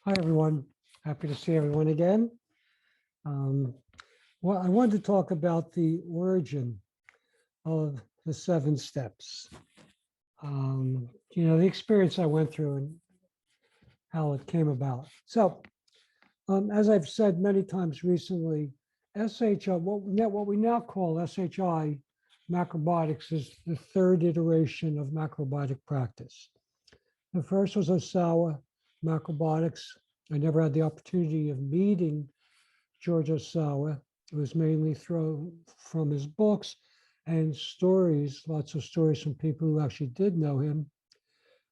Hi, everyone. Happy to see everyone again. Um, well, I wanted to talk about the origin of the 7 steps. The experience I went through and how it came about. So, as I've said many times recently, SHI, what we now call SHI macrobiotics, is the third iteration of macrobiotic practice. The first was Osawa macrobiotics. I never had the opportunity of meeting George Osawa. It was mainly from his books and stories, lots of stories from people who actually did know him.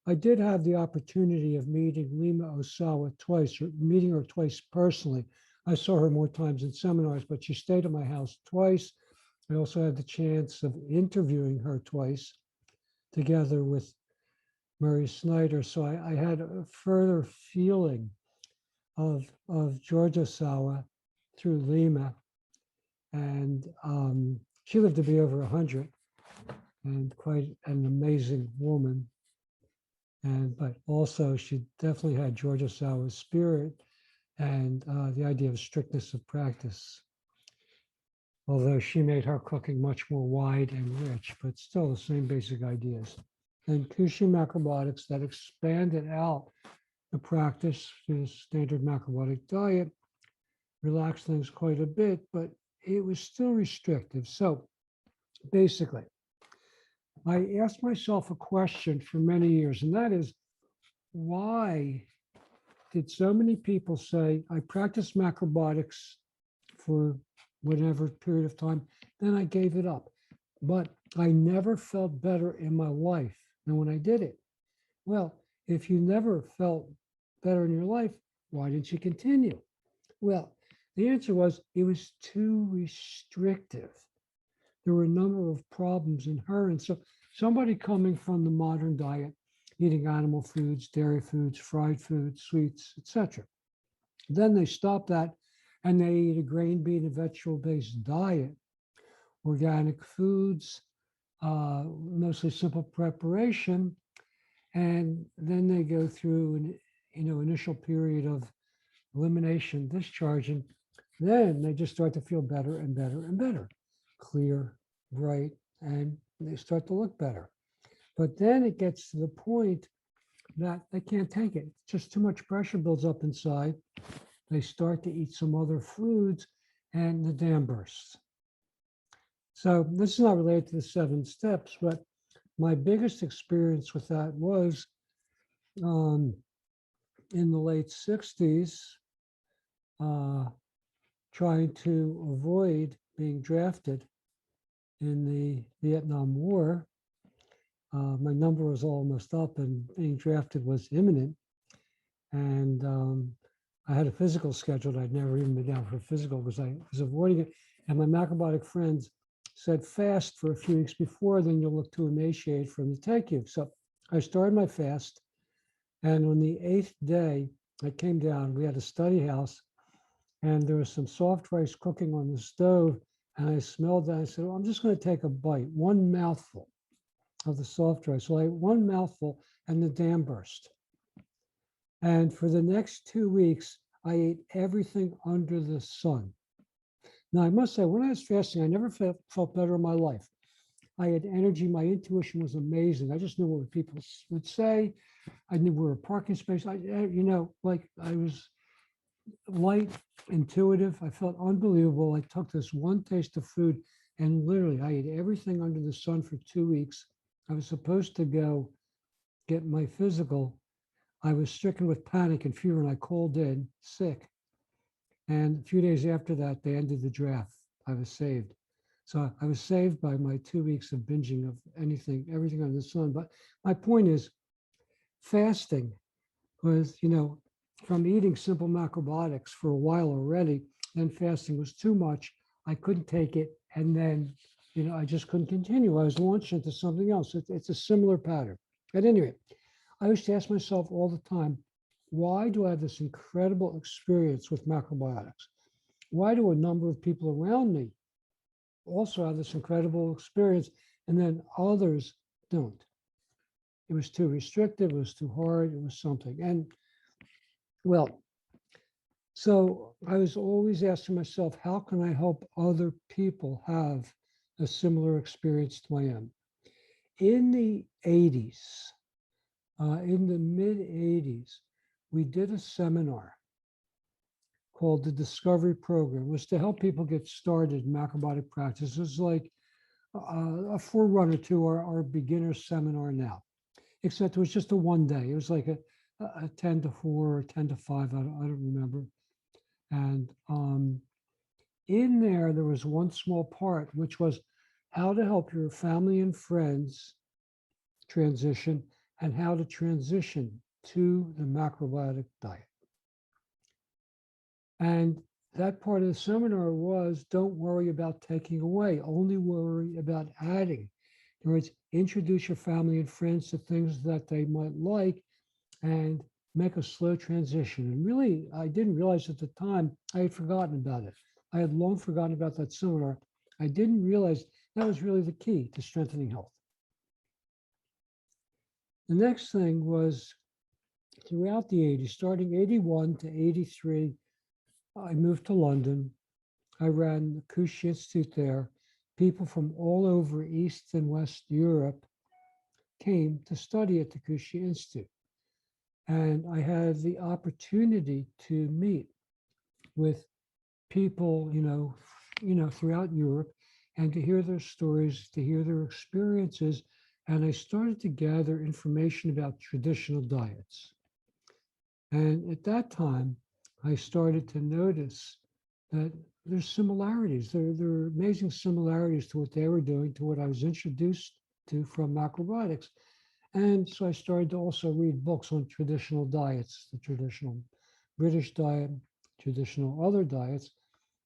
I did have the opportunity of meeting Lima Osawa twice, or meeting her twice personally. I saw her more times in seminars, but she stayed at my house twice. I also had the chance of interviewing her twice together with Murray Snyder. So I had a further feeling of George Osawa through Lima. And she lived to be over 100 and quite an amazing woman. But also she definitely had George Osawa's spirit and the idea of strictness of practice. Although she made her cooking much more wide and rich, but still the same basic ideas. And Kushi macrobiotics that expanded out the practice to the standard macrobiotic diet, relaxed things quite a bit, but it was still restrictive. So basically, I asked myself a question for many years, and that is, why did so many people say, I practiced macrobiotics for whatever period of time, then I gave it up. But I never felt better in my life than when I did it. Well, if you never felt better in your life, why didn't you continue? Well, the answer was it was too restrictive. There were a number of problems inherent. So somebody coming from the modern diet, eating animal foods, dairy foods, fried foods, sweets, etc. Then they stop that and they eat a grain, bean, and vegetable-based diet, organic foods, mostly simple preparation, and then they go through an initial period of elimination, discharge, and then they just start to feel better and better and better, clear, bright, and they start to look better. But then it gets to the point that they can't take it. Just too much pressure builds up inside. They start to eat some other foods and the dam bursts. So this is not related to the 7 steps, but my biggest experience with that was in the late 60s, trying to avoid being drafted in the Vietnam War. My number was almost up and being drafted was imminent. And I had a physical scheduled. I'd never even been down for a physical because I was avoiding it. And my macrobiotic friends said, fast for a few weeks before, then you'll look too emaciated for them to take you. So I started my fast. And on the 8th day, I came down. We had a study house, and there was some soft rice cooking on the stove. And I smelled that. I said, well, I'm just going to take a bite, one mouthful of the soft rice. So I ate one mouthful, and the dam burst. And for the next 2 weeks, I ate everything under the sun. Now, I must say, when I was fasting, I never felt better in my life. I had energy. My intuition was amazing. I just knew what people would say. I knew where a parking space. I was light, intuitive. I felt unbelievable. I took this one taste of food, and literally, I ate everything under the sun for 2 weeks. I was supposed to go get my physical. I was stricken with panic and fear, and I called in sick. And a few days after that, they ended the draft. I was saved. So I was saved by my 2 weeks of binging of everything under the sun. But my point is, fasting was, from eating simple macrobiotics for a while already, then fasting was too much. I couldn't take it. And then, I just couldn't continue. I was launched into something else. It's a similar pattern. At any rate, I used to ask myself all the time, why do I have this incredible experience with macrobiotics? Why do a number of people around me also have this incredible experience and then others don't? It was too restrictive, it was too hard, it was something. And well, So I was always asking myself, how can I help other people have a similar experience to my own? In the 80s, in the mid 80s, we did a seminar called the Discovery Program. It was to help people get started in macrobiotic practice. It was like a forerunner to our beginner seminar now, except it was just a one day. It was like a 10 to 4 or 10 to 5, I don't remember. And in there was one small part, which was how to help your family and friends transition and how to transition to the macrobiotic diet. And that part of the seminar was don't worry about taking away, only worry about adding. In other words, introduce your family and friends to things that they might like and make a slow transition. And really, I didn't realize at the time I had forgotten about it. I had long forgotten about that seminar. I didn't realize that was really the key to strengthening health. The next thing was throughout the 80s, starting 81 to 83, I moved to London. I ran the Cushing Institute there. People from all over East and West Europe came to study at the Cushing Institute. And I had the opportunity to meet with people, throughout Europe and to hear their stories, to hear their experiences. And I started to gather information about traditional diets. And at that time, I started to notice that there's similarities. There are amazing similarities to what they were doing, to what I was introduced to from macrobiotics. And so I started to also read books on traditional diets, the traditional British diet, traditional other diets,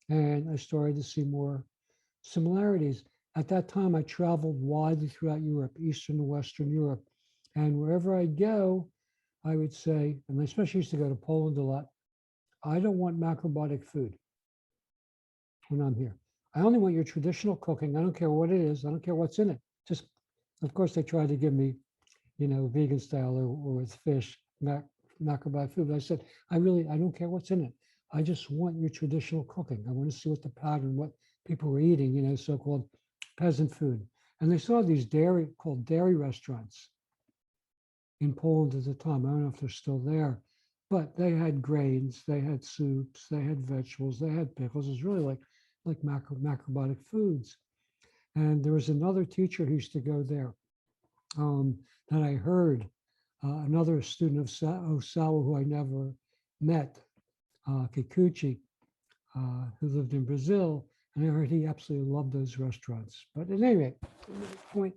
and I started to see more similarities. At that time, I traveled widely throughout Europe, Eastern and Western Europe. And wherever I go, I would say, and I especially used to go to Poland a lot, I don't want macrobiotic food when I'm here. I only want your traditional cooking. I don't care what it is. I don't care what's in it. Just, of course, they tried to give me, vegan style or with fish, macrobiotic food. But I said, I don't care what's in it. I just want your traditional cooking. I want to see what the pattern, what people were eating, so-called peasant food. And they saw these dairy restaurants in Poland at the time. I don't know if they're still there, but they had grains, they had soups, they had vegetables, they had pickles. It was really like macrobiotic foods. And there was another teacher who used to go there that I heard, another student of Osawa who I never met, Kikuchi, who lived in Brazil, and I heard he absolutely loved those restaurants. But at any rate, point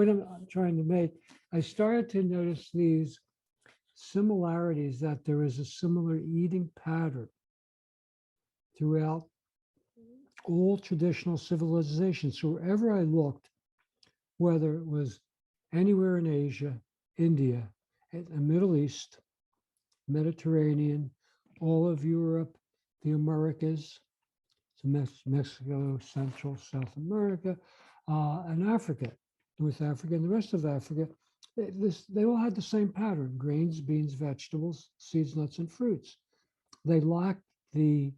I'm trying to make, I started to notice these similarities, that there is a similar eating pattern throughout all traditional civilizations. So wherever I looked, whether it was anywhere in Asia, India, the Middle East, Mediterranean, all of Europe, the Americas, so Mexico, Central, South America, and Africa, North Africa, and the rest of Africa, they all had the same pattern: grains, beans, vegetables, seeds, nuts, and fruits. They lacked the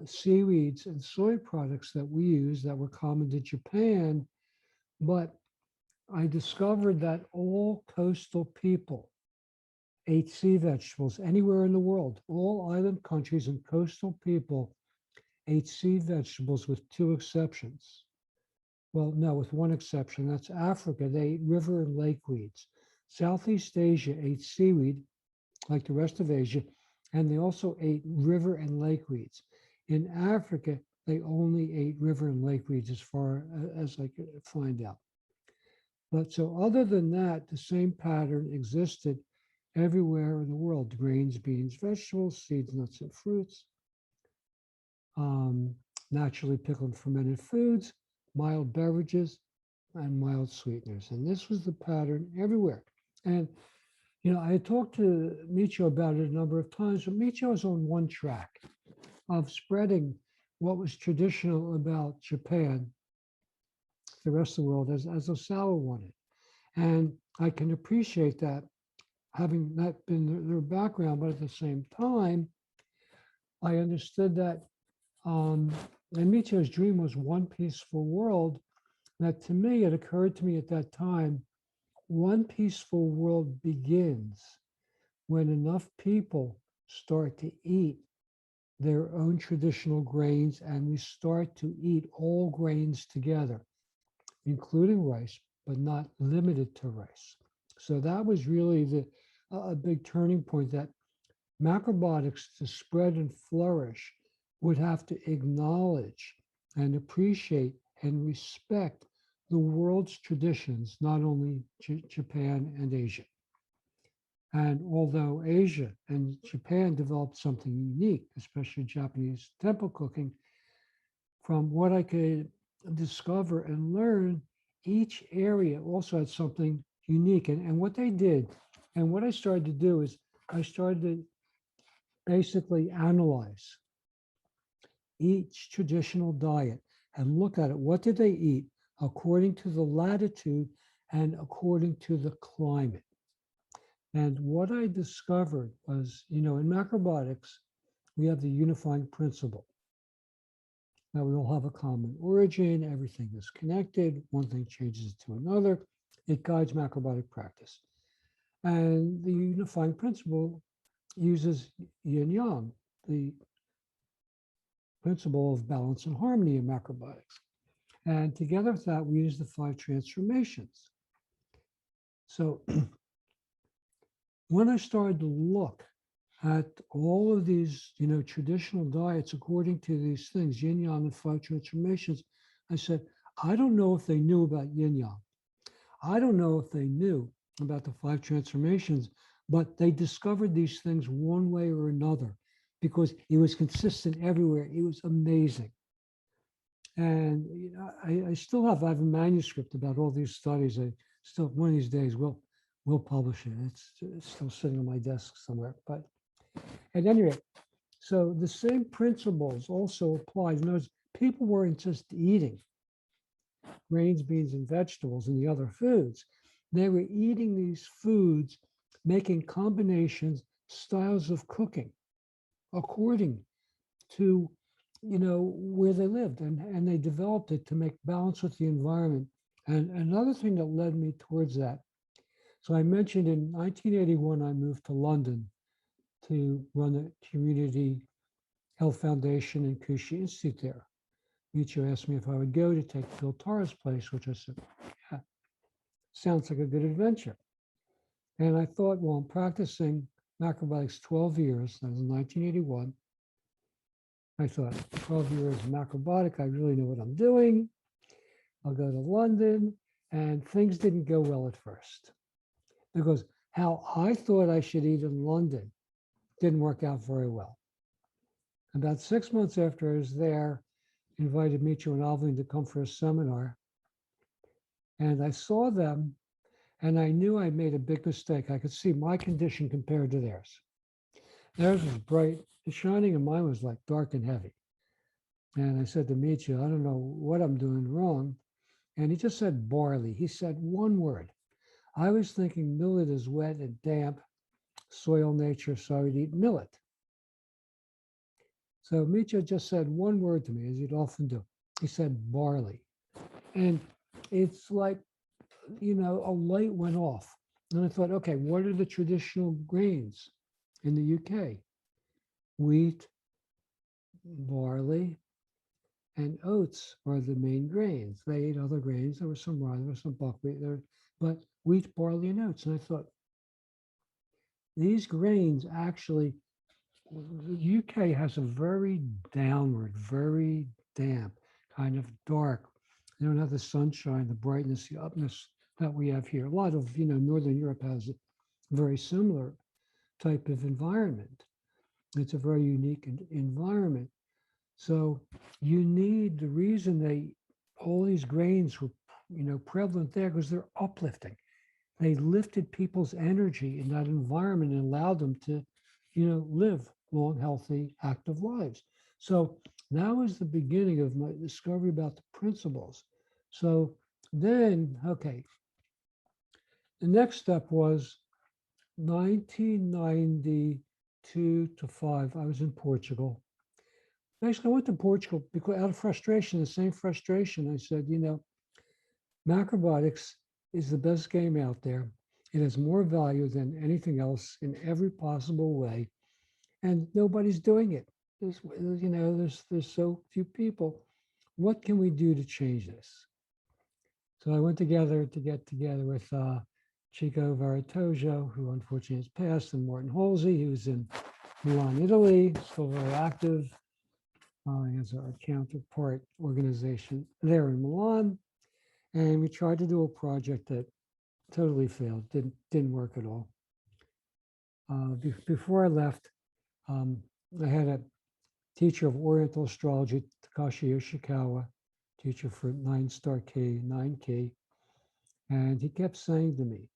seaweeds and soy products that we use that were common to Japan, but I discovered that all coastal people ate sea vegetables anywhere in the world. All island countries and coastal people ate sea vegetables with two exceptions. Well, no, with one exception. That's Africa. They ate river and lake weeds. Southeast Asia ate seaweed like the rest of Asia, and they also ate river and lake weeds. In Africa, they only ate river and lake weeds as far as I could find out. But so other than that, the same pattern existed everywhere in the world: grains, beans, vegetables, seeds, nuts, and fruits, naturally pickled and fermented foods, mild beverages, and mild sweeteners. And this was the pattern everywhere. And, I had talked to Michio about it a number of times, but Michio was on one track of spreading what was traditional about Japan to the rest of the world as Osawa wanted. And I can appreciate that, having not been their background, but at the same time, I understood that and Nietzsche's dream was one peaceful world. That to me, it occurred to me at that time, one peaceful world begins when enough people start to eat their own traditional grains and we start to eat all grains together, including rice, but not limited to rice. So that was really a big turning point that macrobiotics to spread and flourish would have to acknowledge and appreciate and respect the world's traditions, not only Japan and Asia. And although Asia and Japan developed something unique, especially Japanese temple cooking, from what I could discover and learn, each area also had something unique. And what they did, and what I started to do is I started to basically analyze each traditional diet and look at it. What did they eat according to the latitude and according to the climate? And what I discovered was, in macrobiotics, we have the unifying principle. Now we all have a common origin, everything is connected, one thing changes to another. It guides macrobiotic practice. And the unifying principle uses yin yang, the principle of balance and harmony in macrobiotics. And together with that, we use the 5 transformations. So when I started to look at all of these, traditional diets according to these things, yin yang and 5 transformations, I said, I don't know if they knew about yin yang. I don't know if they knew about the 5 transformations, but they discovered these things one way or another because it was consistent everywhere. It was amazing. And I still have a manuscript about all these studies. I still, one of these days, we'll publish it. It's still sitting on my desk somewhere. But at any rate, so the same principles also applied. In other words, people weren't just eating grains, beans, and vegetables and the other foods. They were eating these foods, making combinations, styles of cooking according to where they lived, and they developed it to make balance with the environment. And another thing that led me towards that, so I mentioned in 1981 I moved to London to run a community health foundation and Kushi Institute there. Micho asked me if I would go to take Phil Tara's place, which I said, yeah, sounds like a good adventure. And I thought, well, I'm practicing macrobiotics 12 years, that was 1981. I thought, 12 years macrobiotic, I really know what I'm doing. I'll go to London. And things didn't go well at first because how I thought I should eat in London didn't work out very well. About 6 months after I was there, invited Micho and Alvin to come for a seminar. And I saw them and I knew I made a big mistake. I could see my condition compared to theirs. Theirs was bright and shining and mine was like dark and heavy. And I said to Micho, I don't know what I'm doing wrong. And he just said barley. He said one word. I was thinking millet is wet and damp, soil nature, so I would eat millet. So Micho just said one word to me, as he'd often do. He said barley. And it's like, a light went off. And I thought, okay, what are the traditional grains in the UK? Wheat, barley, and oats are the main grains. They ate other grains. There was some rye, there was some buckwheat there, but wheat, barley, and oats. And I thought, these grains actually, the UK has a very downward, very damp, kind of dark. They don't have the sunshine, the brightness, the upness that we have here. A lot of, Northern Europe has a very similar type of environment. It's a very unique environment. So you need, the reason all these grains were, prevalent there because they're uplifting. They lifted people's energy in that environment and allowed them to, live long, healthy, active lives. So that was the beginning of my discovery about the principles. So then, okay, the next step was 1992 to 5. I was in Portugal. Basically, I went to Portugal because out of frustration, the same frustration, I said, macrobiotics is the best game out there. It has more value than anything else in every possible way, and nobody's doing it. There's so few people. What can we do to change this? So I went together to get together with Chico Varatojo, who unfortunately has passed, and Martin Halsey, who's in Milan, Italy, still very active. As our counterpart organization there in Milan. And we tried to do a project that totally failed, didn't work at all. Before I left, I had a teacher of Oriental astrology, Takashi Yoshikawa, teacher for 9-star K, 9K. And he kept saying to me,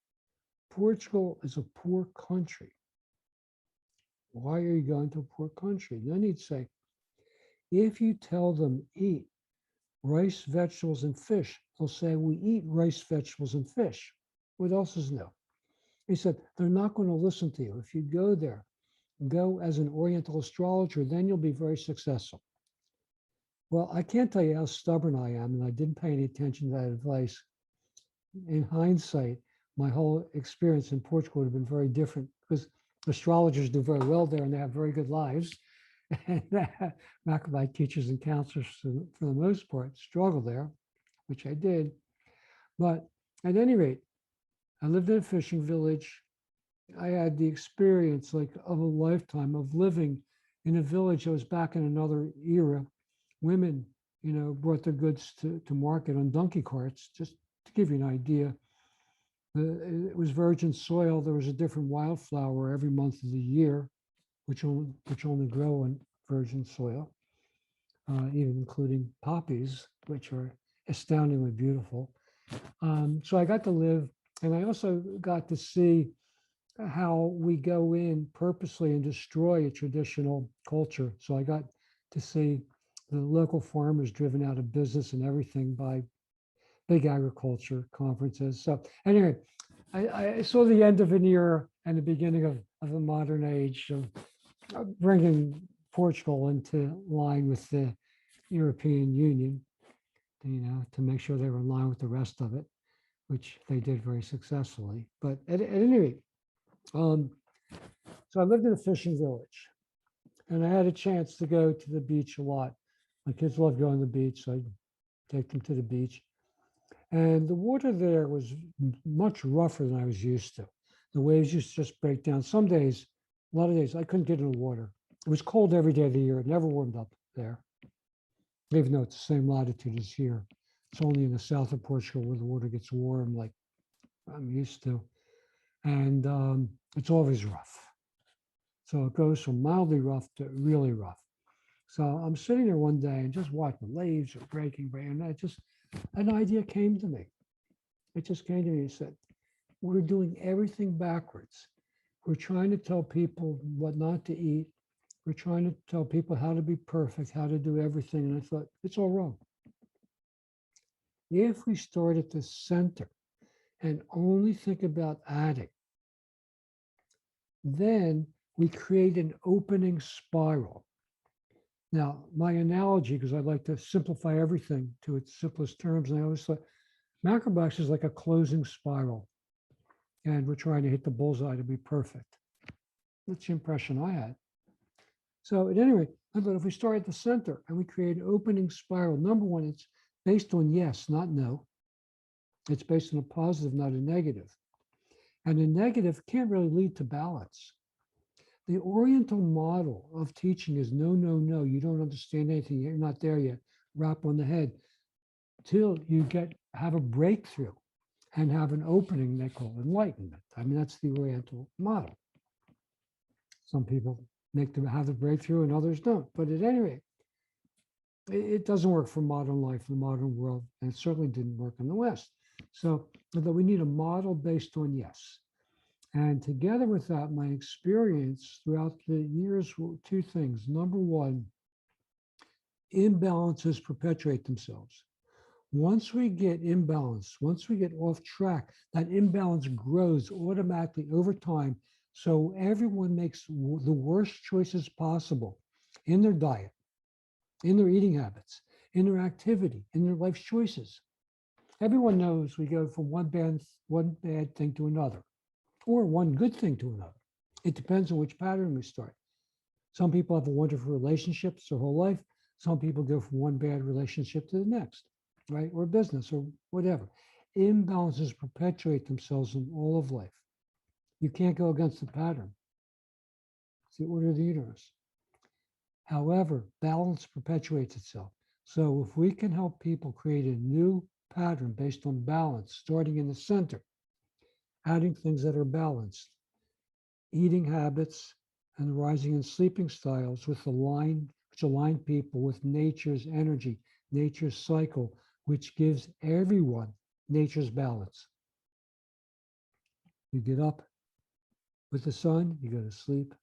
Portugal is a poor country. Why are you going to a poor country? And then he'd say, if you tell them eat rice, vegetables, and fish, they'll say, we eat rice, vegetables, and fish. What else is new? He said, they're not going to listen to you. If you go there, go as an Oriental astrologer, then you'll be very successful. Well, I can't tell you how stubborn I am, and I didn't pay any attention to that advice. In hindsight, my whole experience in Portugal would have been very different because astrologers do very well there and they have very good lives. And Macrobiotic teachers and counselors, for the most part, struggle there, which I did. But at any rate, I lived in a fishing village. I had the experience like of a lifetime of living in a village that was back in another era. Women, brought their goods to market on donkey carts, just to give you an idea. It was virgin soil. There was a different wildflower every month of the year, which only grow on virgin soil, even including poppies, which are astoundingly beautiful. So I got to live, and I also got to see how we go in purposely and destroy a traditional culture. So I got to see the local farmers driven out of business and everything by big agriculture conferences. So anyway, I saw the end of an era and the beginning of the modern age of bringing Portugal into line with the European Union, to make sure they were in line with the rest of it, which they did very successfully. But at any rate, so I lived in a fishing village, and I had a chance to go to the beach a lot. My kids love going to the beach, so I'd take them to the beach. And the water there was much rougher than I was used to. The waves used to just break down. Some days, a lot of days, I couldn't get in the water. It was cold every day of the year. It never warmed up there, even though it's the same latitude as here. It's only in the south of Portugal where the water gets warm, like I'm used to. And it's always rough. So it goes from mildly rough to really rough. So I'm sitting there one day and just watching the waves are breaking, and an idea came to me. It just came to me and said, we're doing everything backwards. We're trying to tell people what not to eat. We're trying to tell people how to be perfect, how to do everything. And I thought, it's all wrong. If we start at the center and only think about adding, then we create an opening spiral. Now, my analogy, because I like to simplify everything to its simplest terms, and I always thought macrobiotics is like a closing spiral, and we're trying to hit the bullseye to be perfect. That's the impression I had. So at any rate, I thought if we start at the center and we create an opening spiral, number one, it's based on yes, not no. It's based on a positive, not a negative. And a negative can't really lead to balance. The Oriental model of teaching is no, no, no. You don't understand anything. You're not there yet. Rap on the head till you have a breakthrough and have an opening they call enlightenment. I mean, that's the Oriental model. Some people have the breakthrough and others don't. But at any rate, it doesn't work for modern life, the modern world, and it certainly didn't work in the West. So that we need a model based on yes. And together with that, my experience throughout the years were two things. Number one, imbalances perpetuate themselves. Once we get imbalanced, once we get off track, that imbalance grows automatically over time. So everyone makes the worst choices possible in their diet. in their eating habits, in their activity, in their life choices. Everyone knows we go from one bad thing to another, or one good thing to another. It depends on which pattern we start. Some people have a wonderful relationships their whole life. Some people go from one bad relationship to the next, right? Or business or whatever. Imbalances perpetuate themselves in all of life. You can't go against the pattern. It's the order of the universe. However, balance perpetuates itself. So if we can help people create a new pattern based on balance, starting in the center, adding things that are balanced, eating habits, and rising and sleeping styles which align people with nature's energy, nature's cycle, which gives everyone nature's balance. You get up with the sun, you go to sleep.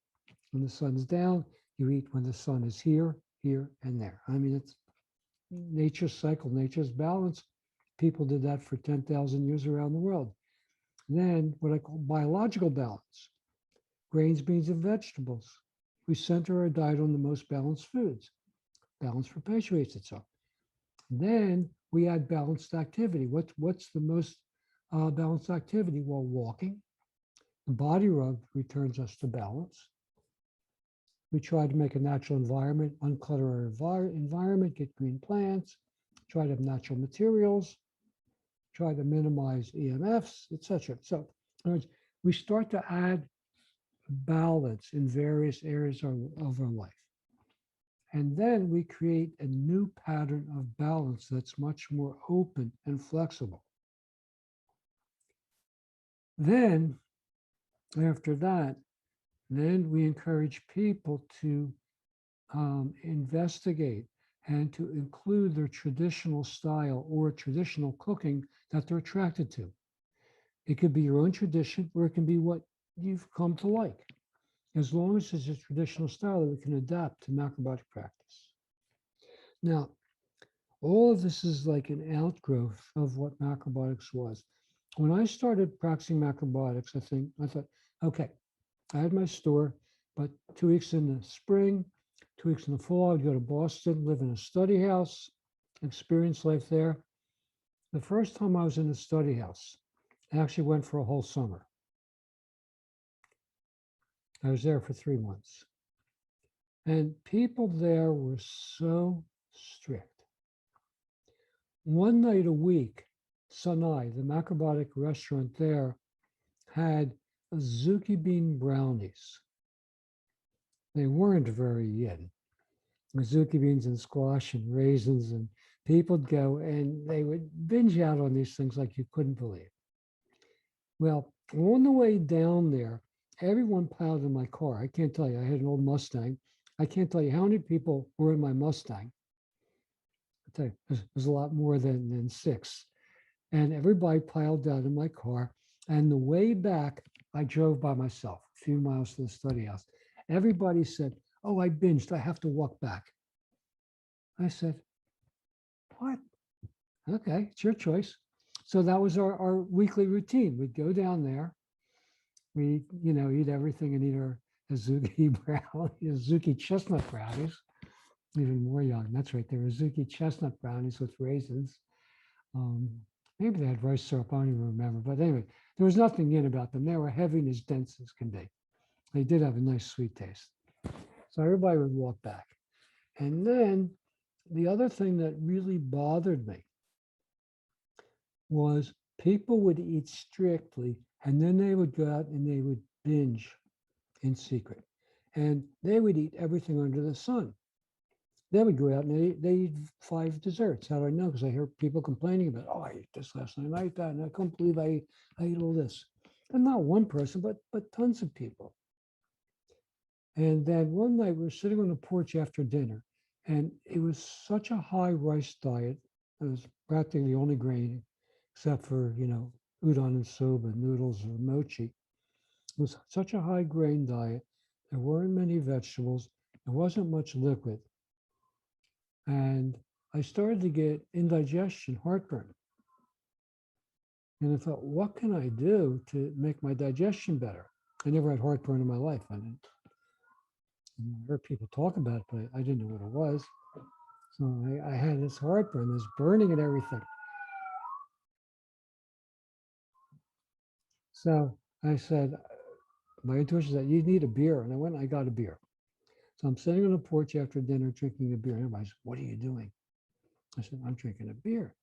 When the sun's down, you eat when the sun is here, here, and there. I mean, it's nature's cycle, nature's balance. People did that for 10,000 years around the world. Then what I call biological balance, grains, beans, and vegetables. We center our diet on the most balanced foods. Balance perpetuates itself. Then we add balanced activity. What's the most balanced activity? Well, walking. The body rub returns us to balance. We try to make a natural environment, unclutter our environment, get green plants, try to have natural materials, try to minimize EMFs, etc. So in other words, we start to add balance in various areas of our life. And then we create a new pattern of balance that's much more open and flexible. Then, after that, then we encourage people to investigate and to include their traditional style or traditional cooking that they're attracted to. It could be your own tradition, or it can be what you've come to like, as long as it's a traditional style that we can adapt to macrobiotic practice. Now, all of this is like an outgrowth of what macrobiotics was. When I started practicing macrobiotics, I thought, okay, I had my store, but 2 weeks in the spring, 2 weeks in the fall, I'd go to Boston, live in a study house, experience life there. The first time I was in a study house, I actually went for a whole summer. I was there for 3 months. And people there were so strict. One night a week, Sanai, the macrobiotic restaurant there, had azuki bean brownies. They weren't very yin. Azuki beans and squash and raisins, and people would go and they would binge out on these things like you couldn't believe. Well, on the way down there, everyone piled in my car. I can't tell you, I had an old Mustang. I can't tell you how many people were in my Mustang. I'll tell you, there's a lot more than 6. And everybody piled down in my car. And the way back, I drove by myself, a few miles to the study house. Everybody said, "Oh, I binged, I have to walk back." I said, "What? Okay, it's your choice." So that was our weekly routine. We'd go down there, we, eat everything and eat our azuki brownies, azuki chestnut brownies, even more young. That's right, they were azuki chestnut brownies with raisins. Maybe they had rice syrup, I don't even remember. But anyway, there was nothing in about them. They were heavy and as dense as can be. They did have a nice sweet taste. So everybody would walk back. And then the other thing that really bothered me was people would eat strictly and then they would go out and they would binge in secret. And they would eat everything under the sun. They would go out and they eat 5 desserts. How do I know? Because I hear people complaining about, "Oh, I ate this last night, I ate that, and I can't believe I ate all this." And not one person, but tons of people. And then one night we were sitting on the porch after dinner, and it was such a high rice diet. It was practically the only grain, except for, udon and soba, noodles or mochi. It was such a high grain diet. There weren't many vegetables. There wasn't much liquid. And I started to get indigestion, heartburn. And I thought, what can I do to make my digestion better? I never had heartburn in my life. I heard people talk about it, but I didn't know what it was. So I had this heartburn, this burning and everything. So I said, my intuition said, you need a beer. And I went and I got a beer. So I'm sitting on the porch after dinner drinking a beer. And everybody's, what are you doing? I said, I'm drinking a beer.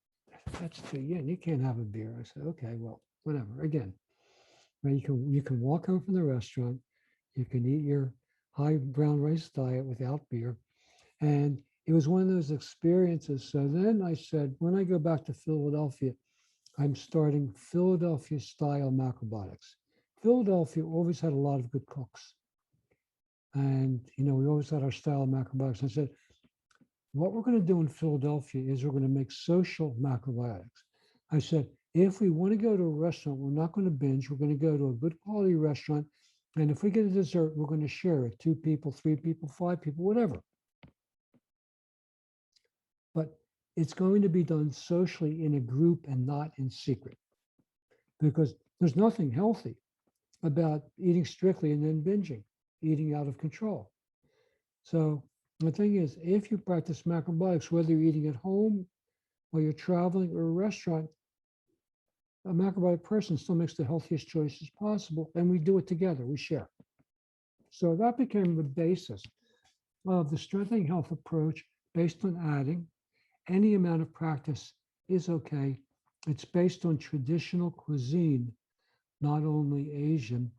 That's too yin. You can't have a beer. I said, okay, well, whatever. Again, right, you can walk home from the restaurant. You can eat your high brown rice diet without beer. And it was one of those experiences. So then I said, when I go back to Philadelphia, I'm starting Philadelphia style macrobiotics. Philadelphia always had a lot of good cooks. And, we always had our style of macrobiotics. I said, what we're going to do in Philadelphia is we're going to make social macrobiotics. I said, if we want to go to a restaurant, we're not going to binge. We're going to go to a good quality restaurant. And if we get a dessert, we're going to share it. 2 people, 3 people, 5 people, whatever. But it's going to be done socially in a group and not in secret. Because there's nothing healthy about eating strictly and then binging, eating out of control. So the thing is, if you practice macrobiotics, whether you're eating at home or you're traveling or a restaurant, a macrobiotic person still makes the healthiest choices possible, and we do it together, we share. So that became the basis of the strengthening health approach based on adding. Any amount of practice is okay. It's based on traditional cuisine, not only Asian.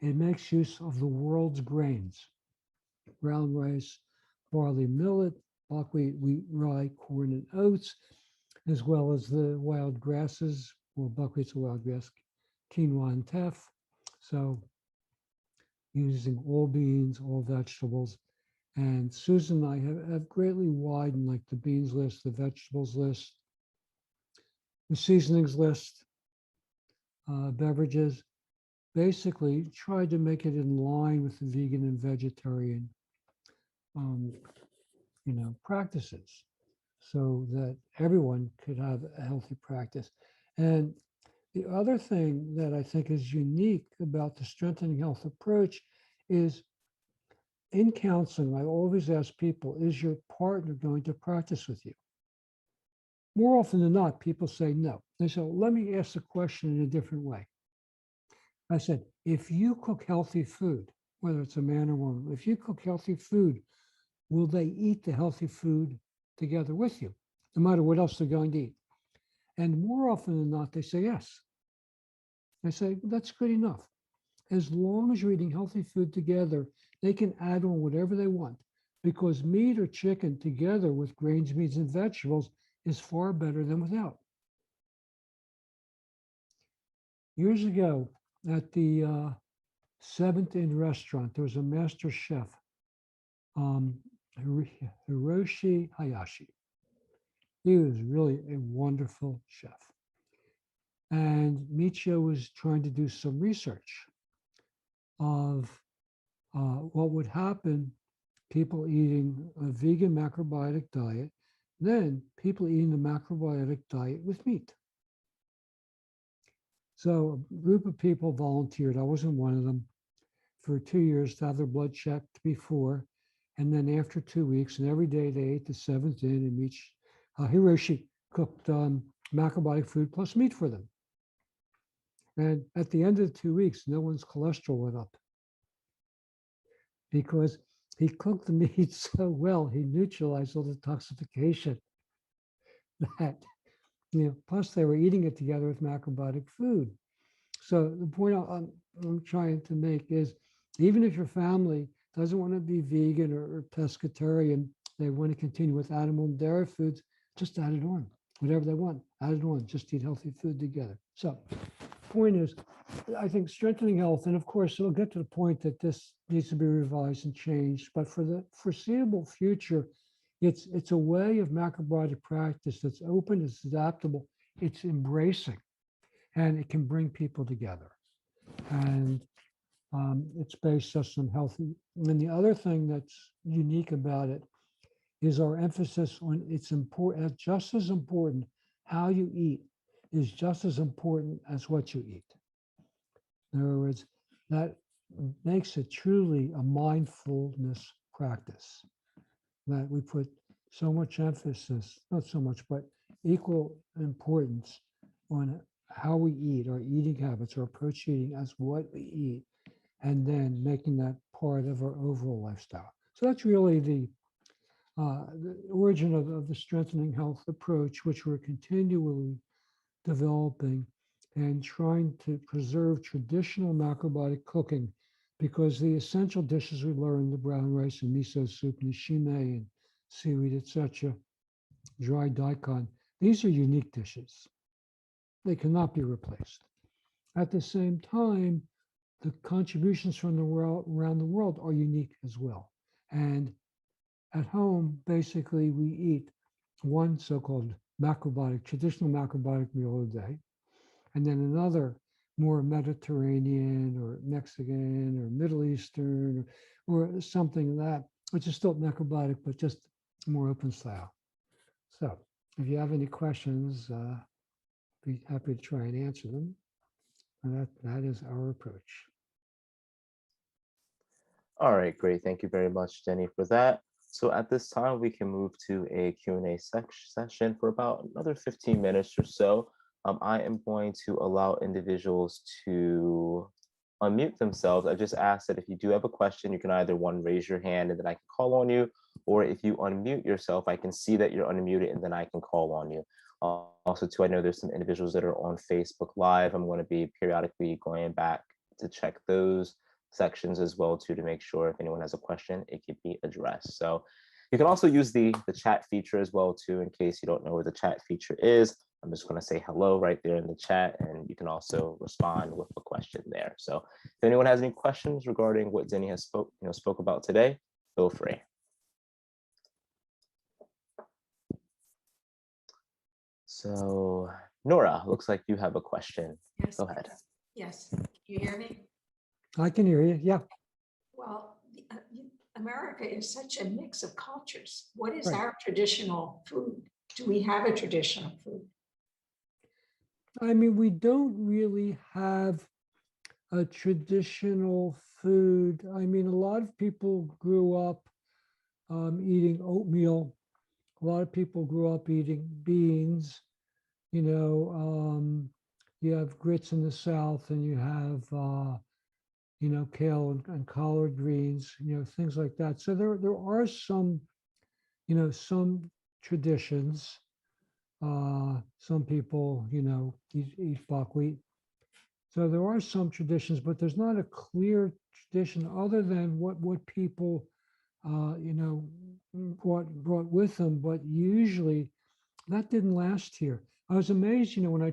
It makes use of the world's grains, brown rice, barley, millet, buckwheat, wheat, rye, corn, and oats, as well as the wild grasses. Well, buckwheat's a wild grass, quinoa and teff. So using all beans, all vegetables. And Susan and I have greatly widened like the beans list, the vegetables list, the seasonings list, beverages. Basically tried to make it in line with the vegan and vegetarian um, practices so that everyone could have a healthy practice. And the other thing that I think is unique about the strengthening health approach is in counseling, I always ask people, is your partner going to practice with you? More often than not, people say no. They say, well, let me ask the question in a different way. I said, if you cook healthy food, whether it's a man or woman, if you cook healthy food, will they eat the healthy food together with you, no matter what else they're going to eat? And more often than not, they say yes. I say, that's good enough. As long as you're eating healthy food together, they can add on whatever they want because meat or chicken together with grains, meats, and vegetables is far better than without. Years ago at the Seventh Inn restaurant, there was a master chef, Hiroshi Hayashi. He was really a wonderful chef. And Michio was trying to do some research of what would happen people eating a vegan macrobiotic diet, then people eating the macrobiotic diet with meat. So a group of people volunteered. I wasn't one of them for 2 years to have their blood checked before. And then after 2 weeks, and every day they ate the Seventh Inn and each Hiroshi cooked macrobiotic food plus meat for them. And at the end of the 2 weeks, no one's cholesterol went up because he cooked the meat so well, he neutralized all the toxification that, plus they were eating it together with macrobiotic food. So the point I'm trying to make is even if your family doesn't want to be vegan or pescatarian, they want to continue with animal and dairy foods, just add it on. Whatever they want, add it on. Just eat healthy food together. So point is, I think strengthening health, and of course, it'll get to the point that this needs to be revised and changed, but for the foreseeable future, it's a way of macrobiotic practice that's open, it's adaptable, it's embracing, and it can bring people together. And it's based just on healthy. And the other thing that's unique about it is our emphasis on it's important, just as important, how you eat is just as important as what you eat. In other words, that makes it truly a mindfulness practice that we put so much emphasis, not so much, but equal importance on how we eat, our eating habits, our approach to eating as what we eat, and then making that part of our overall lifestyle. So that's really the origin of the strengthening health approach, which we're continually developing and trying to preserve traditional macrobiotic cooking, because the essential dishes we learned, the brown rice and miso soup, nishime and seaweed, etc., dried daikon, these are unique dishes. They cannot be replaced. At the same time, the contributions from the world around the world are unique as well. And at home, basically, we eat one so-called macrobiotic, traditional macrobiotic meal a day, and then another more Mediterranean or Mexican or Middle Eastern or something that, which is still macrobiotic, but just more open style. So if you have any questions, be happy to try and answer them. And that is our approach. All right, great. Thank you very much, Jenny, for that. So at this time, we can move to a Q&A session for about another 15 minutes or so. I am going to allow individuals to unmute themselves. I just ask that if you do have a question, you can either raise your hand and then I can call on you, or if you unmute yourself, I can see that you're unmuted and then I can call on you. Also, too, I know there's some individuals that are on Facebook Live. I'm going to be periodically going back to check those sections as well too, to make sure if anyone has a question, it can be addressed. So you can also use the chat feature as well too, in case you don't know where the chat feature is. I'm just going to say hello right there in the chat, and you can also respond with a question there. So if anyone has any questions regarding what Zenny has spoke about today, feel free. So Nora, looks like you have a question. Yes. Go ahead. Yes. Can you hear me? I can hear you. Yeah. Well, America is such a mix of cultures. What is Right. our traditional food? Do we have a traditional food? I mean, we don't really have a traditional food. I mean, a lot of people grew up eating oatmeal. A lot of people grew up eating beans. You know, you have grits in the South, and you have kale and collard greens. Things like that. So there are some some traditions. Some people eat buckwheat. So there are some traditions, but there's not a clear tradition other than what people brought with them. But usually that didn't last here. I was amazed, when I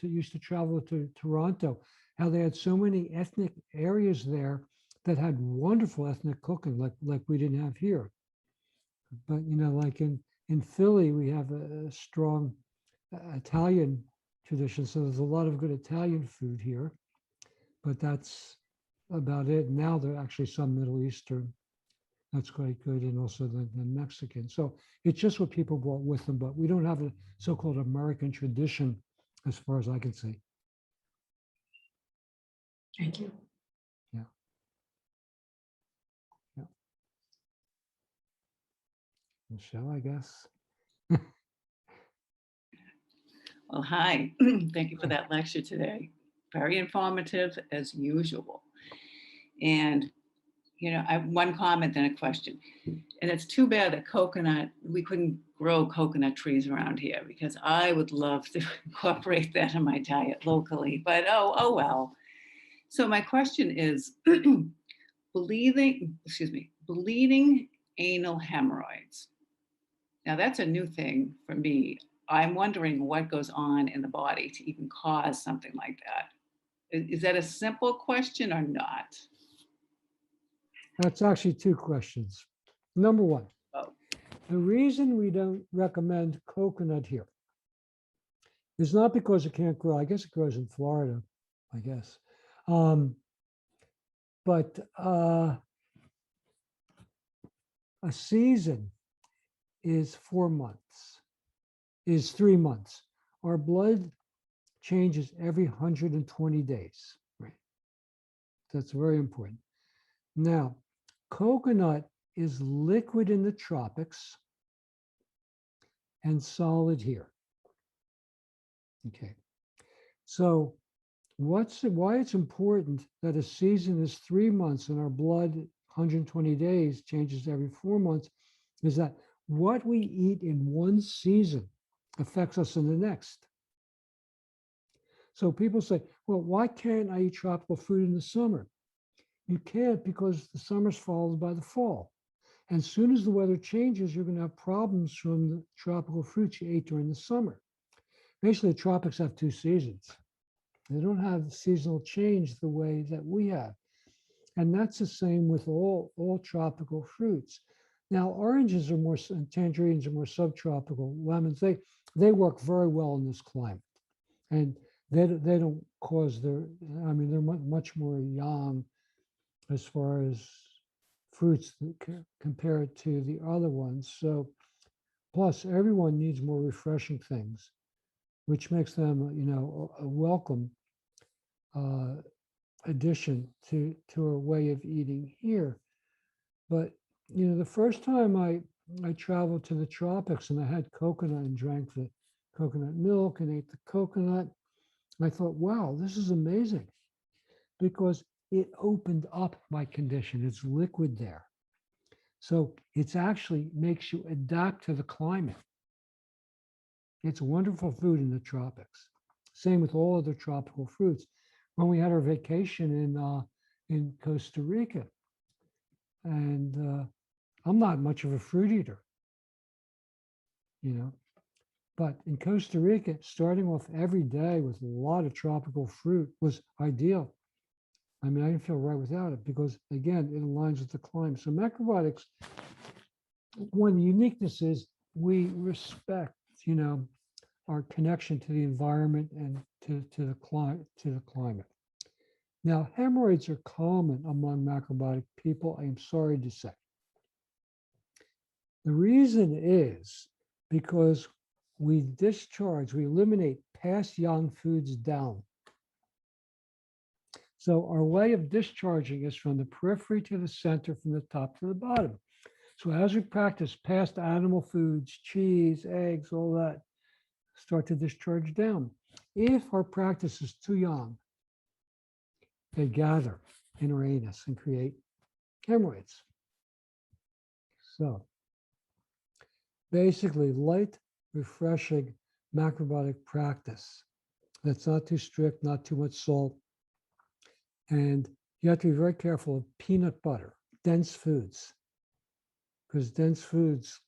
used to travel to Toronto, how they had so many ethnic areas there that had wonderful ethnic cooking, like we didn't have here. But like in Philly, we have a strong Italian tradition, so there's a lot of good Italian food here. But that's about it. Now there are actually some Middle Eastern that's quite good, and also the Mexican. So it's just what people brought with them, but we don't have a so-called American tradition as far as I can see. Thank you. Yeah. Yeah. Michelle, I guess. Well, hi. Thank you for that lecture today. Very informative as usual. And, I have one comment and a question. And it's too bad that we couldn't grow coconut trees around here, because I would love to incorporate that in my diet locally, but oh well. So my question is, bleeding anal hemorrhoids. Now that's a new thing for me. I'm wondering what goes on in the body to even cause something like that. Is that a simple question or not? That's actually two questions. Number one, Oh. the reason we don't recommend coconut here is not because it can't grow. I guess it grows in Florida, I guess. But a season is 4 months, is 3 months. Our blood changes every 120 days, right? That's very important. Now, coconut is liquid in the tropics, and solid here. Okay. So why it's important that a season is 3 months and our blood 120 days changes every 4 months is that what we eat in one season affects us in the next. So people say, well, why can't I eat tropical fruit in the summer? You can't, because the summer's followed by the fall. And as soon as the weather changes, you're going to have problems from the tropical fruits you ate during the summer. Basically, the tropics have 2 seasons. They don't have seasonal change the way that we have. And that's the same with all tropical fruits. Now, oranges are more, and tangerines are more subtropical. Lemons, they work very well in this climate. And they don't cause their, I mean, they're much more young as far as fruits compared to the other ones. So, plus everyone needs more refreshing things, which makes them, you know, a welcome addition to our way of eating here. But, you know, the first time I traveled to the tropics and I had coconut and drank the coconut milk and ate the coconut, I thought, wow, this is amazing, because it opened up my condition. It's liquid there. So it's actually makes you adapt to the climate. It's wonderful food in the tropics. Same with all other tropical fruits. When we had our vacation in Costa Rica, and I'm not much of a fruit eater, you know, but in Costa Rica, starting off every day with a lot of tropical fruit was ideal. I mean, I didn't feel right without it because, again, it aligns with the climate. So macrobiotics, one of the uniqueness is we respect, you know, our connection to the environment and to the climate. Now, hemorrhoids are common among macrobiotic people, I am sorry to say. The reason is because we eliminate past young foods down. So our way of discharging is from the periphery to the center, from the top to the bottom. So as we practice past animal foods, cheese, eggs, all that, start to discharge down. If our practice is too young, they gather in our anus and create hemorrhoids. So basically, light, refreshing macrobiotic practice that's not too strict, not too much salt. And you have to be very careful of peanut butter, dense foods, because dense foods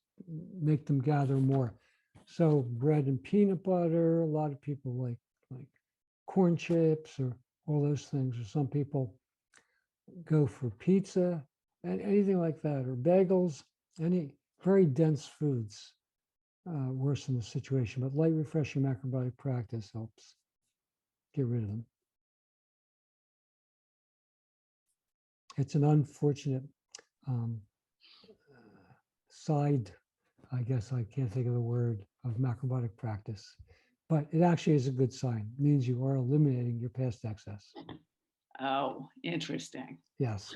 make them gather more. So bread and peanut butter, a lot of people like corn chips or all those things, or some people go for pizza and anything like that, or bagels, any very dense foods worsen the situation. But light, refreshing macrobiotic practice helps get rid of them. It's an unfortunate side, I guess I can't think of the word, of macrobiotic practice, but it actually is a good sign. It means you are eliminating your past excess. Oh, interesting. Yes.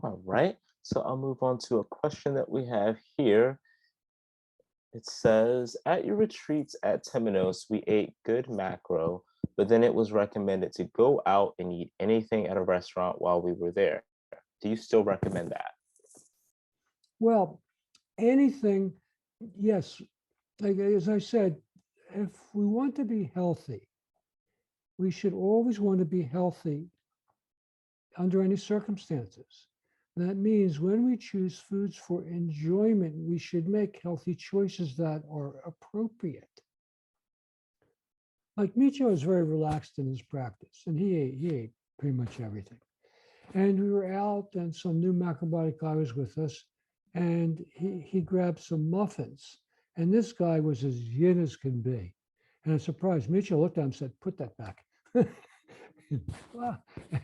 All right, so I'll move on to a question that we have here. It says, at your retreats at Temenos, we ate good macro, but then it was recommended to go out and eat anything at a restaurant while we were there. Do you still recommend that? Well, anything, yes. Like, as I said, if we want to be healthy, we should always want to be healthy under any circumstances. That means when we choose foods for enjoyment, we should make healthy choices that are appropriate. Like Micho is very relaxed in his practice, and he ate pretty much everything. And we were out, and some new macrobiotic guy was with us, and he grabbed some muffins. And this guy was as yin as can be. And I'm surprised. Mitchell looked at him and said, put that back. Wow.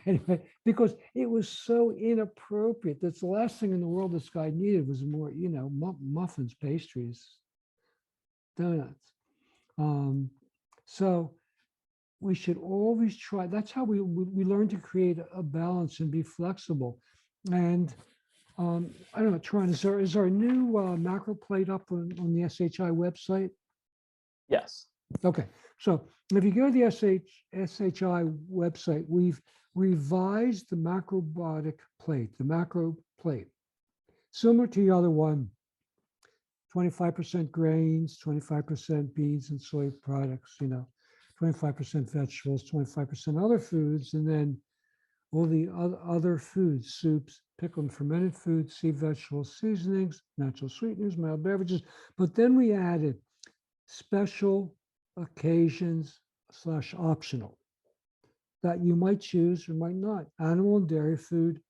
Anyway, because it was so inappropriate. That's the last thing in the world this guy needed was more, you know, muffins, pastries, donuts. So we should always try. That's how we learn to create a balance and be flexible. And I don't know, Tron, is there a new macro plate up on the SHI website? Yes. Okay, so if you go to the SHI website, we've revised the macrobiotic plate, the macro plate. Similar to the other one, 25% grains, 25% beans and soy products, 25% vegetables, 25% other foods, and then all the other foods, soups, pickled and fermented foods, sea vegetables, seasonings, natural sweeteners, mild beverages. But then we added special occasions / optional that you might choose or might not. Animal and dairy food,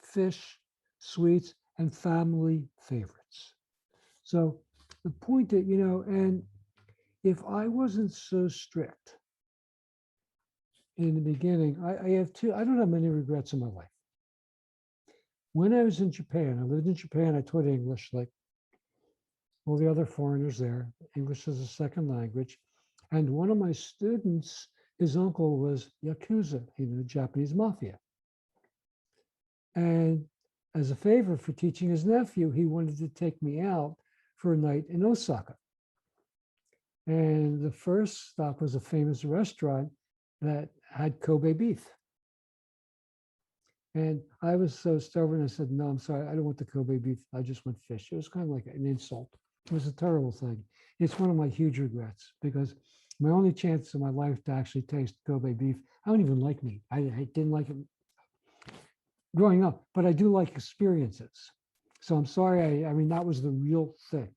fish, sweets, and family favorites. So the point that, and if I wasn't so strict in the beginning, I don't have many regrets in my life. When I was in Japan, I lived in Japan, I taught English like all the other foreigners there. English is a second language. And one of my students, his uncle was Yakuza, Japanese mafia. And as a favor for teaching his nephew, he wanted to take me out for a night in Osaka. And the first stop was a famous restaurant that had Kobe beef. And I was so stubborn, I said, no, I'm sorry, I don't want the Kobe beef. I just want fish. It was kind of like an insult. It was a terrible thing. It's one of my huge regrets because my only chance in my life to actually taste Kobe beef, I don't even like meat. I didn't like it growing up, but I do like experiences. So I'm sorry, I mean, that was the real thing.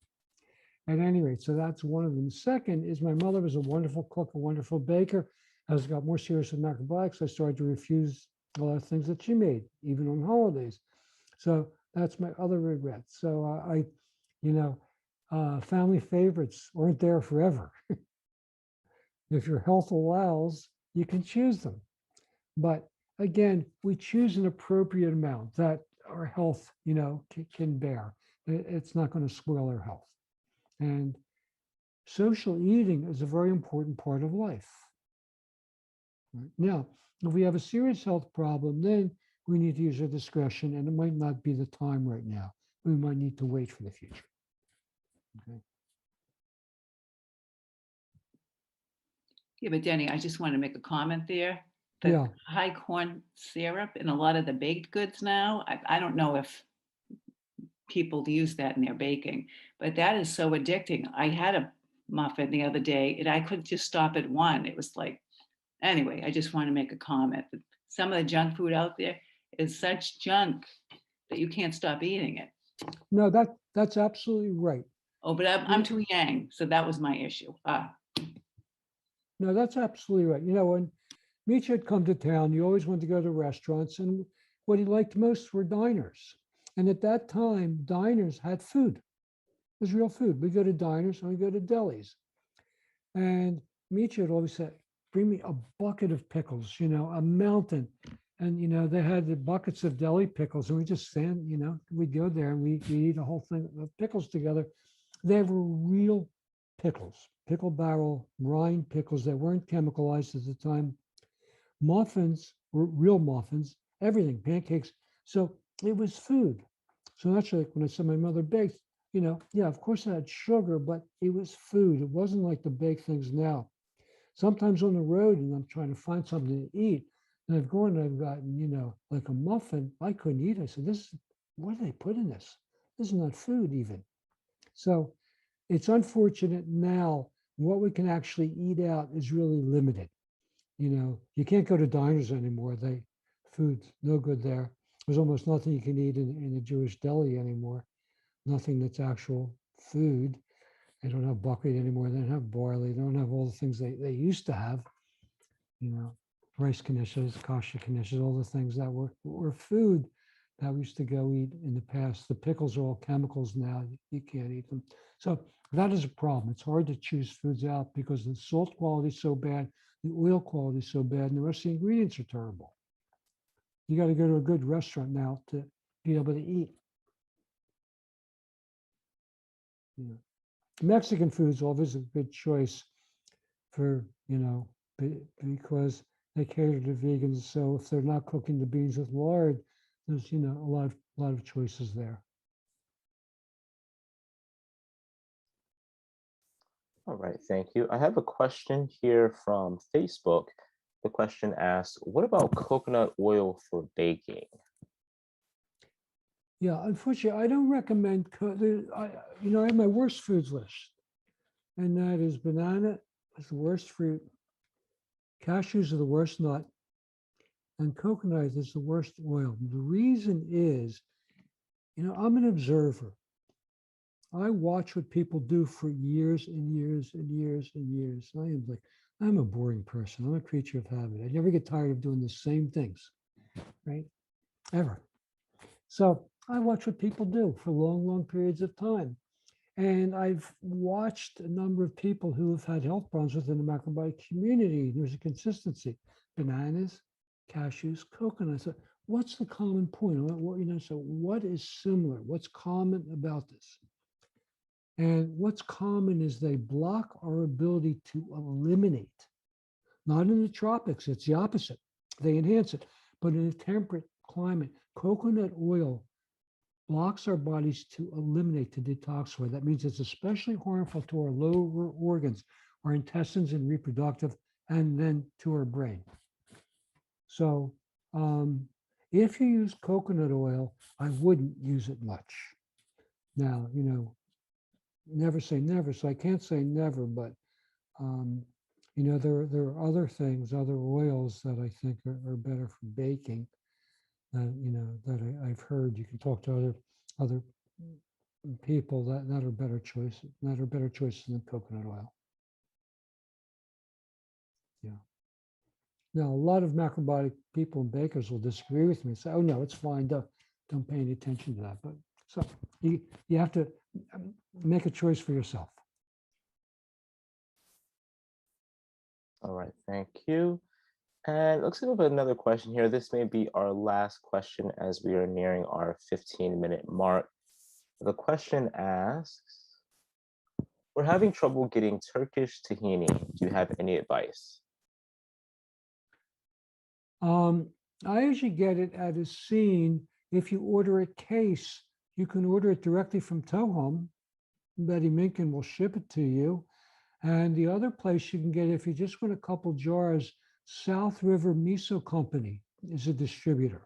At any rate, so that's one of them. Second is my mother was a wonderful cook, a wonderful baker. As I got more serious with macrobiotics, I started to refuse a lot of things that she made, even on holidays. So that's my other regret. So family favorites aren't there forever. If your health allows, you can choose them. But again, we choose an appropriate amount that our health, can bear. It's not going to spoil our health. And social eating is a very important part of life. Right? Now, if we have a serious health problem, then we need to use our discretion, and it might not be the time right now. We might need to wait for the future. Okay. Yeah, but Denny, I just want to make a comment there. The Yeah. high corn syrup in a lot of the baked goods now, I don't know if people use that in their baking, but that is so addicting. I had a muffin the other day and I couldn't just stop at one. It was like, anyway, I just want to make a comment that some of the junk food out there is such junk that you can't stop eating it. No, that's absolutely right. Oh, but I'm too young, so that was my issue. No, that's absolutely right. When Mitch had come to town, he always wanted to go to restaurants, and what he liked most were diners. And at that time, diners had food. It was real food. We go to diners and we go to delis. And Mitch would always say, bring me a bucket of pickles, a mountain. And, they had the buckets of deli pickles, and we just stand, we'd go there and we eat a whole thing of pickles together. They were real pickles, pickle barrel rind pickles that weren't chemicalized at the time. Muffins were real muffins, everything, pancakes. So it was food. So actually, when I said my mother baked, yeah, of course it had sugar, but it was food. It wasn't like the baked things now. Sometimes on the road, and I'm trying to find something to eat, and I've gone and I've gotten, like a muffin. I couldn't eat. I said, what do they put in this? This is not food even. So it's unfortunate now what we can actually eat out is really limited. You can't go to diners anymore. Food's no good there. There's almost nothing you can eat in a Jewish deli anymore. Nothing that's actual food. They don't have buckwheat anymore. They don't have barley. They don't have all the things they used to have. Rice knishes, kasha knishes, all the things that were food that we used to go eat in the past. The pickles are all chemicals now. You can't eat them. So that is a problem. It's hard to choose foods out because the salt quality is so bad, the oil quality is so bad, and the rest of the ingredients are terrible. You got to go to a good restaurant now to be able to eat. Mexican food is always a good choice for, because they cater to vegans. So if they're not cooking the beans with lard, there's, a lot of a lot of choices there. All right, thank you. I have a question here from Facebook. The question asks, what about coconut oil for baking? Yeah, unfortunately, I don't recommend, I have my worst foods list. And that is banana is the worst fruit, cashews are the worst nut, and coconut is the worst oil. The reason is, I'm an observer. I watch what people do for years and years and years and years. I'm a boring person. I'm a creature of habit. I never get tired of doing the same things, right? Ever. So I watch what people do for long, long periods of time. And I've watched a number of people who have had health problems within the macrobiotic community. There's a consistency. Bananas, cashews, coconuts. So what's the common point? So what is similar? What's common about this? And what's common is they block our ability to eliminate. Not in the tropics, it's the opposite. They enhance it. But in a temperate climate, coconut oil blocks our bodies to eliminate, to detoxify. That means it's especially harmful to our lower organs, our intestines and reproductive, and then to our brain. So if you use coconut oil, I wouldn't use it much. Now, never say never. So I can't say never, but there are other things, other oils that I think are better for baking. That I've heard. You can talk to other people that are better choices, than coconut oil. Yeah. Now, a lot of macrobiotic people and bakers will disagree with me and say, "Oh no, it's fine. Don't pay any attention to that." But so you have to make a choice for yourself. All right, thank you. And looks like we have another question here. This may be our last question as we are nearing our 15-minute mark. The question asks, we're having trouble getting Turkish tahini. Do you have any advice? I usually get it at a scene. If you order a case, you can order it directly from Tohom. Betty Minkin will ship it to you. And the other place you can get it, if you just want a couple jars, South River Miso Company is a distributor.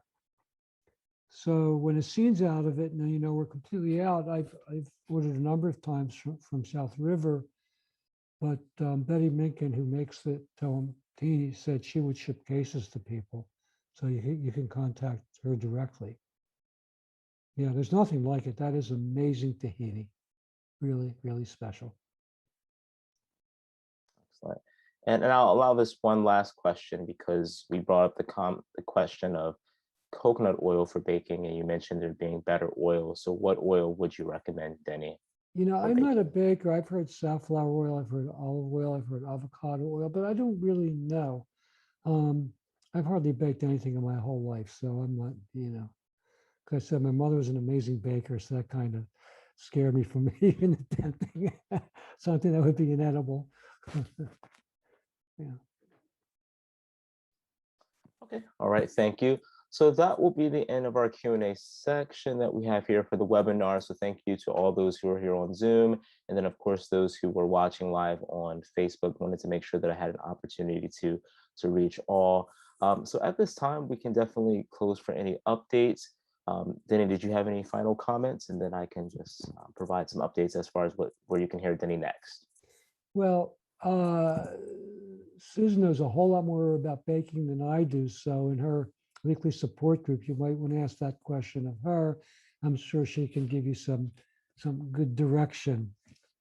So when a scene's out of it, and we're completely out, I've ordered a number of times from South River, but Betty Minkin, who makes the tahini, said she would ship cases to people. So you can contact her directly. Yeah, there's nothing like it. That is amazing tahini. Really, really special. Excellent. And I'll allow this one last question because we brought up the question of coconut oil for baking, and you mentioned there being better oil. So what oil would you recommend, Denny? I'm not a baker. I've heard safflower oil, I've heard olive oil, I've heard avocado oil, but I don't really know. I've hardly baked anything in my whole life, so I'm not, because I said my mother was an amazing baker, so that kind of scared me from even attempting something that would be inedible. Yeah. Okay. All right. Thank you. So that will be the end of our Q&A section that we have here for the webinar. So thank you to all those who are here on Zoom. And then, of course, those who were watching live on Facebook. Wanted to make sure that I had an opportunity to reach all. So at this time, we can definitely close for any updates. Denny, did you have any final comments? And then I can just provide some updates as far as where you can hear Denny next. Well, Susan knows a whole lot more about baking than I do. So in her weekly support group, you might want to ask that question of her. I'm sure she can give you some good direction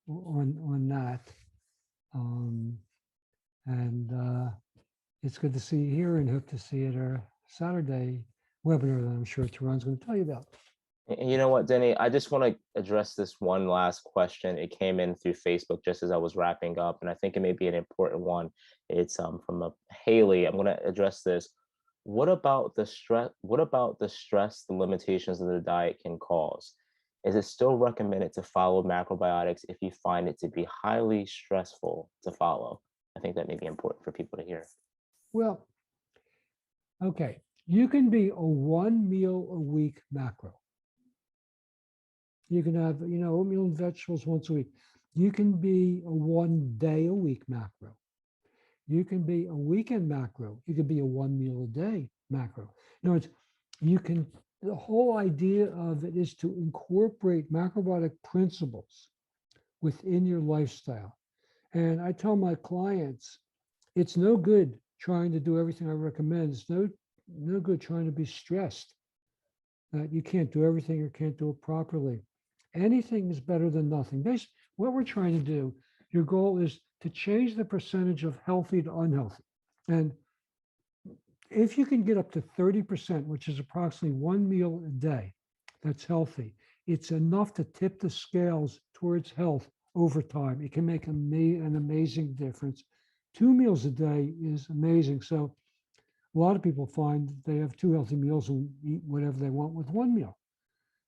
on that. It's good to see you here and hope to see you at our Saturday webinar that I'm sure Teron's going to tell you about. And you know what, Denny, I just want to address this one last question. It came in through Facebook just as I was wrapping up, and I think it may be an important one. It's from a Haley. I'm going to address this. What about the stress? What about the stress the limitations of the diet can cause? Is it still recommended to follow macrobiotics if you find it to be highly stressful to follow? I think that may be important for people to hear. Well, okay, you can be a 1 meal a week macro. You can have, oatmeal and vegetables once a week. You can be a 1 day a week macro. You can be a weekend macro. You can be a 1 meal a day macro. In other words, the whole idea of it is to incorporate macrobiotic principles within your lifestyle. And I tell my clients, it's no good trying to do everything I recommend. It's no good trying to be stressed that you can't do everything or can't do it properly. Anything is better than nothing. Basically, what we're trying to do, your goal is to change the percentage of healthy to unhealthy. And if you can get up to 30%, which is approximately 1 meal a day, that's healthy, it's enough to tip the scales towards health over time. It can make an amazing difference. 2 meals a day is amazing. So a lot of people find they have 2 healthy meals and eat whatever they want with 1 meal.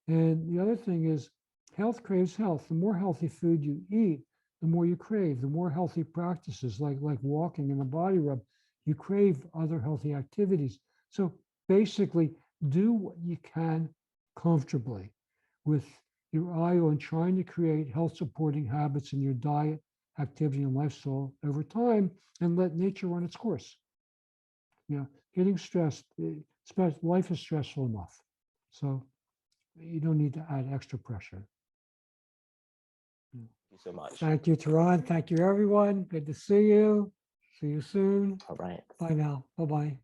And the other thing is health craves health. The more healthy food you eat, the more you crave. The more healthy practices like walking and the body rub, you crave other healthy activities. So basically, do what you can comfortably with your eye on trying to create health supporting habits in your diet, activity, and lifestyle over time, and let nature run its course. Getting stressed, life is stressful enough. So you don't need to add extra pressure. Thank you so much. Thank you, Teron. Thank you, everyone. Good to see you. See you soon. All right. Bye now. Bye-bye.